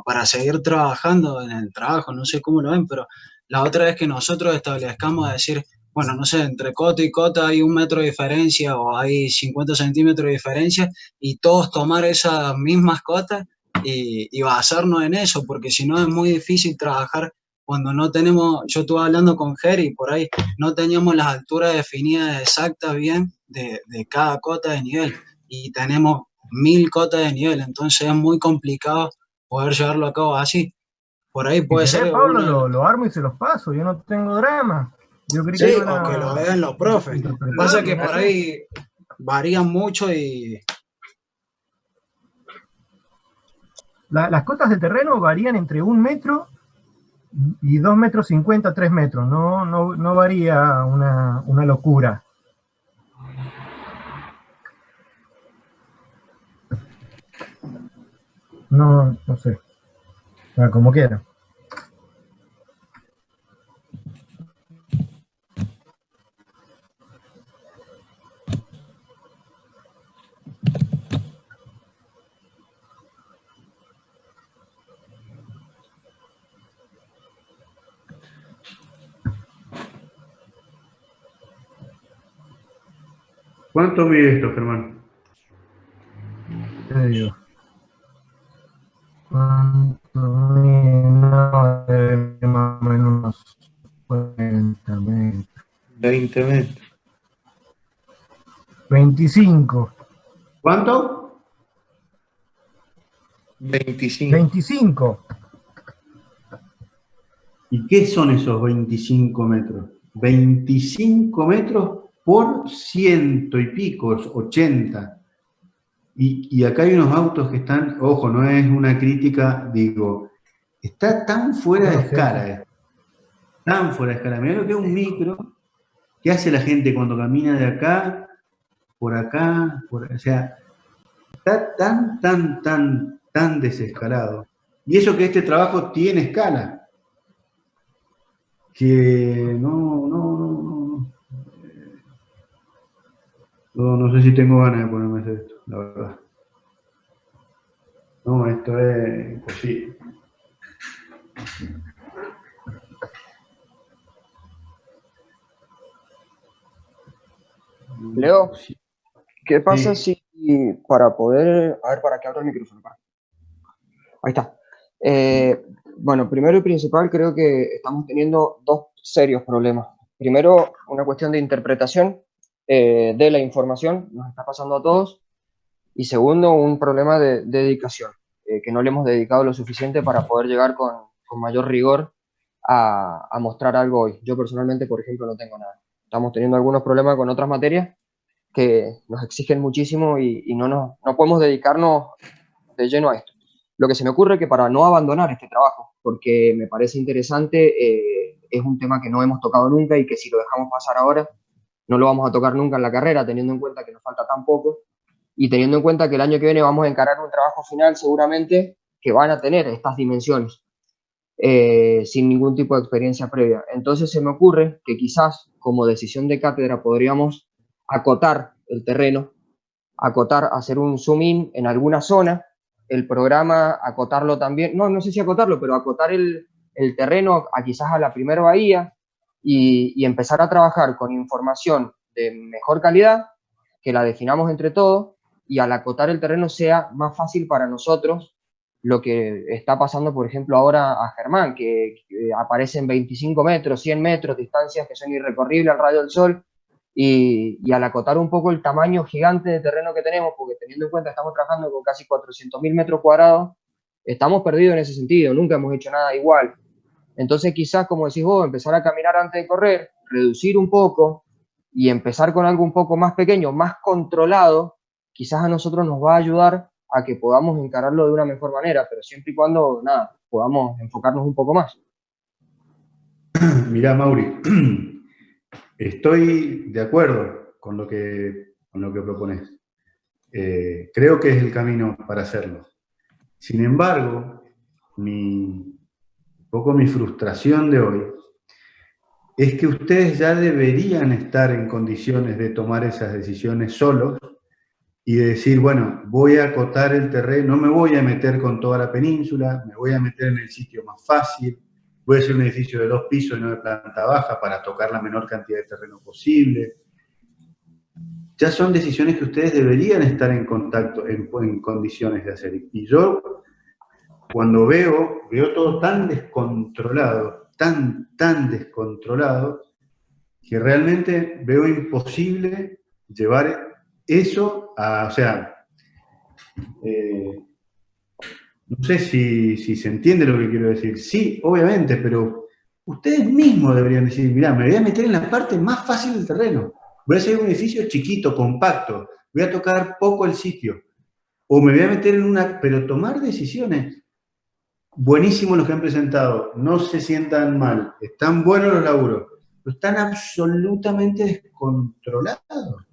para seguir trabajando en el trabajo, no sé cómo lo ven, pero la otra vez que nosotros establezcamos a decir, bueno, no sé, entre cota y cota hay 1 metro de diferencia o hay 50 centímetros de diferencia, y todos tomar esas mismas cotas y basarnos en eso, porque si no es muy difícil trabajar cuando no tenemos. Yo estuve hablando con Jerry, por ahí no teníamos las alturas definidas exactas bien de cada cota de nivel, y tenemos 1000 cotas de nivel, entonces es muy complicado poder llevarlo a cabo así. Por ahí puede Si querés, ser Pablo, lo armo y se los paso, yo no tengo drama. Yo creí sí, que o que lo vean los profes. Pasa que por ahí varía mucho y... Las cotas de terreno varían entre 1 metro y 2,50 metros, 3 metros. No varía una locura. No, no sé. Como quiera. ¿Cuánto mide esto, Germán? Te digo. ¿Cuánto mide? No, más o menos 40 metros. 20 metros. 25. ¿Cuánto? 25. 25. ¿Y qué son esos 25 metros? 25 metros por ciento y pico, 80. Y acá hay unos autos que están, ojo, no es una crítica, digo, está tan fuera de escala esto. Tan fuera de escala. Mirá lo que es un micro. ¿Qué hace la gente cuando camina de acá, o sea, está tan desescalado. Y eso que este trabajo tiene escala. Que no sé si tengo ganas de ponerme a hacer esto, la verdad. No, esto es imposible. Leo, ¿qué pasa si para poder... A ver, para que abra el micrófono. Ahí está. Bueno, primero y principal creo que estamos teniendo dos serios problemas. Primero, una cuestión de interpretación de la información, nos está pasando a todos. Y segundo, un problema de dedicación, que no le hemos dedicado lo suficiente para poder llegar con mayor rigor a mostrar algo hoy. Yo personalmente, por ejemplo, no tengo nada. Estamos teniendo algunos problemas con otras materias que nos exigen muchísimo y no podemos dedicarnos de lleno a esto. Lo que se me ocurre es que para no abandonar este trabajo, porque me parece interesante, es un tema que no hemos tocado nunca y que si lo dejamos pasar ahora, no lo vamos a tocar nunca en la carrera, teniendo en cuenta que nos falta tan poco y teniendo en cuenta que el año que viene vamos a encarar un trabajo final seguramente que van a tener estas dimensiones, sin ningún tipo de experiencia previa. Entonces se me ocurre que quizás como decisión de cátedra podríamos acotar el terreno, hacer un zoom in en alguna zona, el programa acotarlo también, no sé si acotarlo, pero acotar el terreno a quizás a la primera bahía y empezar a trabajar con información de mejor calidad, que la definamos entre todos, y al acotar el terreno sea más fácil para nosotros lo que está pasando, por ejemplo, ahora a Germán, que aparecen 25 metros, 100 metros, distancias que son irrecorribles al rayo del sol, y al acotar un poco el tamaño gigante de terreno que tenemos, porque teniendo en cuenta que estamos trabajando con casi 400.000 metros cuadrados, estamos perdidos en ese sentido, nunca hemos hecho nada igual. Entonces quizás, como decís vos, empezar a caminar antes de correr, reducir un poco y empezar con algo un poco más pequeño, más controlado, quizás a nosotros nos va a ayudar a que podamos encararlo de una mejor manera, pero siempre y cuando, podamos enfocarnos un poco más. Mirá, Mauri, estoy de acuerdo con lo que propones. Creo que es el camino para hacerlo. Sin embargo, un poco mi frustración de hoy es que ustedes ya deberían estar en condiciones de tomar esas decisiones solos y de decir, bueno, voy a acotar el terreno, no me voy a meter con toda la península, me voy a meter en el sitio más fácil, voy a hacer un edificio de 2 pisos y no de planta baja para tocar la menor cantidad de terreno posible. Ya son decisiones que ustedes deberían estar en contacto, en condiciones de hacer. Y yo, cuando veo todo tan descontrolado, tan descontrolado, que realmente veo imposible llevar eso a, o sea, no sé si se entiende lo que quiero decir. Sí, obviamente, pero ustedes mismos deberían decir, mirá, me voy a meter en la parte más fácil del terreno. Voy a hacer un edificio chiquito, compacto, voy a tocar poco el sitio. O me voy a meter en una... Pero tomar decisiones. Buenísimos los que han presentado, no se sientan mal, están buenos los laburos, pero están absolutamente descontrolados.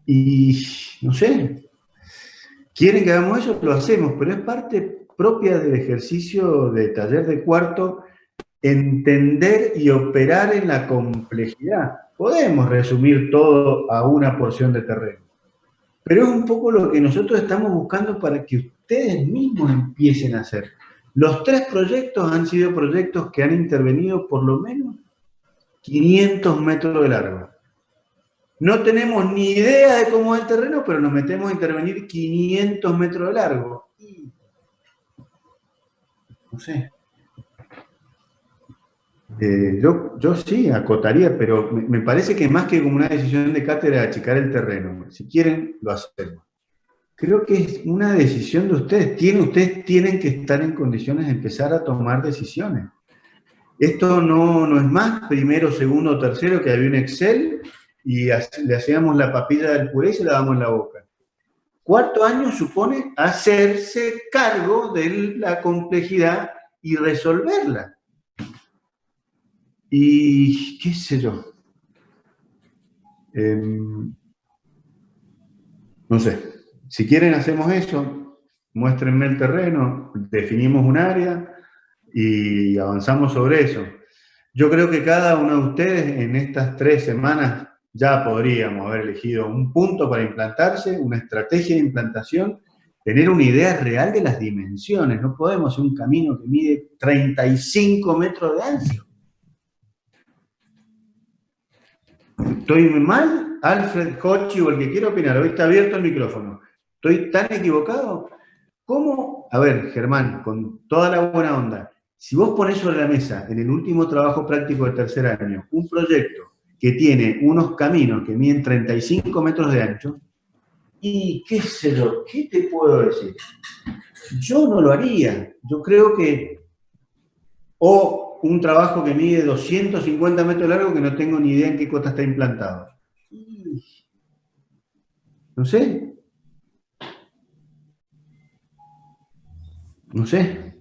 Y no sé, ¿Quieren que hagamos eso? Lo hacemos, pero es parte propia del ejercicio de taller de cuarto, entender y operar en la complejidad. Podemos resumir todo a una porción de terreno, pero es un poco lo que nosotros estamos buscando para que ustedes mismos empiecen a hacer. Los 3 proyectos han sido proyectos que han intervenido por lo menos 500 metros de largo. No tenemos ni idea de cómo es el terreno, pero nos metemos a intervenir 500 metros de largo. No sé. Yo sí acotaría, pero me parece que más que como una decisión de cátedra de achicar el terreno. Si quieren, lo hacemos. Creo que es una decisión de ustedes. Ustedes tienen que estar en condiciones de empezar a tomar decisiones. Esto no es más primero, segundo, tercero, que había un Excel y le hacíamos la papilla del puré y se la damos en la boca. Cuarto año supone hacerse cargo de la complejidad y resolverla. Y qué sé yo. No sé. Si quieren hacemos eso, muéstrenme el terreno, definimos un área y avanzamos sobre eso. Yo creo que cada uno de ustedes en estas 3 semanas ya podríamos haber elegido un punto para implantarse, una estrategia de implantación, tener una idea real de las dimensiones. No podemos hacer un camino que mide 35 metros de ancho. ¿Estoy mal? Alfred, Hochi o el que quiera opinar. Hoy está abierto el micrófono. ¿Estoy tan equivocado? ¿Cómo? A ver, Germán, con toda la buena onda, si vos ponés sobre la mesa, en el último trabajo práctico de tercer año, un proyecto que tiene unos caminos que miden 35 metros de ancho, y qué sé yo, ¿qué te puedo decir? Yo no lo haría. Yo creo que, o un trabajo que mide 250 metros de largo que no tengo ni idea en qué cota está implantado. No sé. No sé.